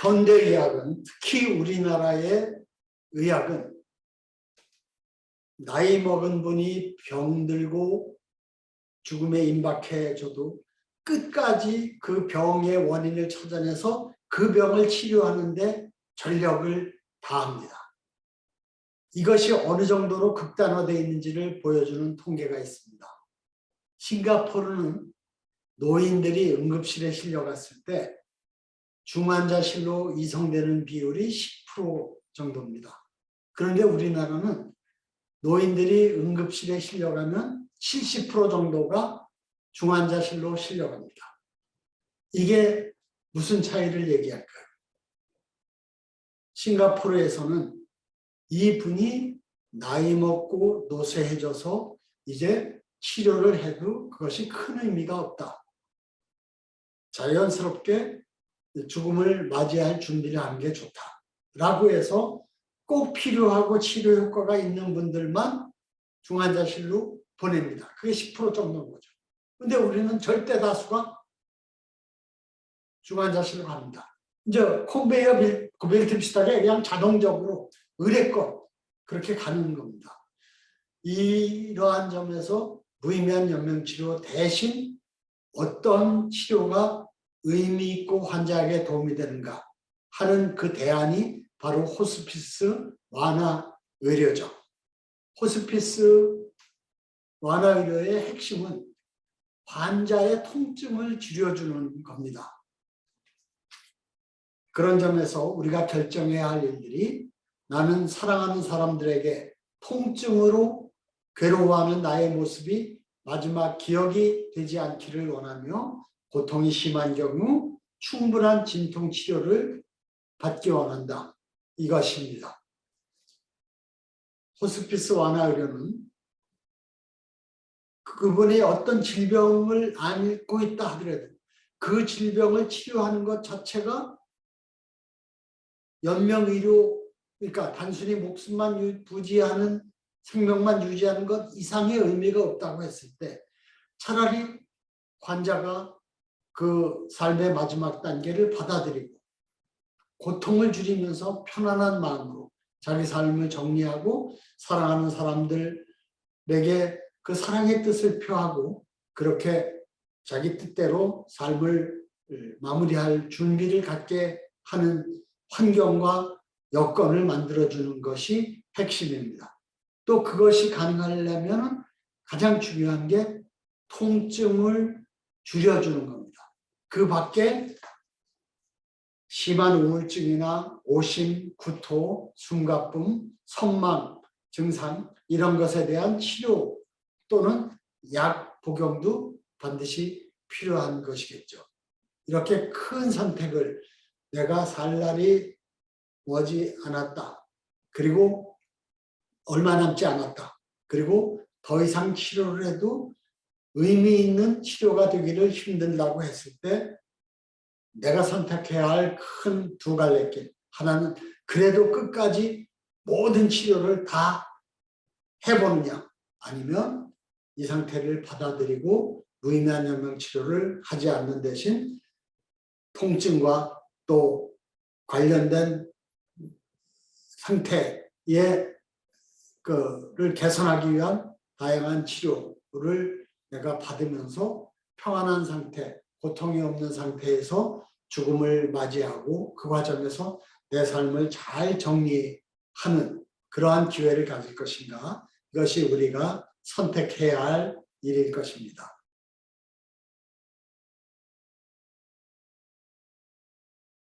현대의학은, 특히 우리나라의 의학은 나이 먹은 분이 병들고 죽음에 임박해져도 끝까지 그 병의 원인을 찾아내서 그 병을 치료하는 데 전력을 다합니다. 이것이 어느 정도로 극단화되어 있는지를 보여주는 통계가 있습니다. 싱가포르는 노인들이 응급실에 실려갔을 때 중환자실로 이송되는 비율이 10% 정도입니다. 그런데 우리나라는 노인들이 응급실에 실려가면 70% 정도가 중환자실로 실려갑니다. 이게 무슨 차이를 얘기할까요? 싱가포르에서는 이분이 나이 먹고 노쇠해져서 이제 치료를 해도 그것이 큰 의미가 없다. 자연스럽게 죽음을 맞이할 준비를 하는 게 좋다라고 해서 꼭 필요하고 치료 효과가 있는 분들만 중환자실로 보냅니다. 그게 10% 정도인 거죠. 근데 우리는 절대 다수가 중환자실로 갑니다. 이제 컨베이어 벨트 비슷하게 그냥 자동적으로 의례껏 그렇게 가는 겁니다. 이러한 점에서 무의미한 연명치료 대신 어떤 치료가 의미 있고 환자에게 도움이 되는가 하는 그 대안이 바로 호스피스 완화 의료죠. 호스피스 완화 의료의 핵심은 환자의 통증을 줄여주는 겁니다. 그런 점에서 우리가 결정해야 할 일들이 나는 사랑하는 사람들에게 통증으로 괴로워하는 나의 모습이 마지막 기억이 되지 않기를 원하며 고통이 심한 경우 충분한 진통 치료를 받기 원한다. 이것입니다. 호스피스 완화 의료는 그분이 어떤 질병을 앓고 있다 하더라도 그 질병을 치료하는 것 자체가 연명의료, 그러니까 단순히 목숨만 부지하는 생명만 유지하는 것 이상의 의미가 없다고 했을 때 차라리 환자가 그 삶의 마지막 단계를 받아들이고 고통을 줄이면서 편안한 마음으로 자기 삶을 정리하고 사랑하는 사람들에게 그 사랑의 뜻을 표하고 그렇게 자기 뜻대로 삶을 마무리할 준비를 갖게 하는 환경과 여건을 만들어주는 것이 핵심입니다. 또 그것이 가능하려면 가장 중요한 게 통증을 줄여주는 겁니다. 그 밖에 심한 우울증이나 오심, 구토, 숨가쁨, 선망 증상 이런 것에 대한 치료 또는 약 복용도 반드시 필요한 것이겠죠. 이렇게 큰 선택을 내가 살 날이 머지 않았다. 그리고 얼마 남지 않았다. 그리고 더 이상 치료를 해도 의미 있는 치료가 되기를 힘들다고 했을 때 내가 선택해야 할 큰 두 갈래 길. 하나는 그래도 끝까지 모든 치료를 다 해보느냐 아니면 이 상태를 받아들이고 무의미한 연명치료를 하지 않는 대신 통증과 또 관련된 상태의 그를 개선하기 위한 다양한 치료를 내가 받으면서 평안한 상태, 고통이 없는 상태에서 죽음을 맞이하고 그 과정에서 내 삶을 잘 정리하는 그러한 기회를 가질 것인가, 이것이 우리가 선택해야 할 일일 것입니다.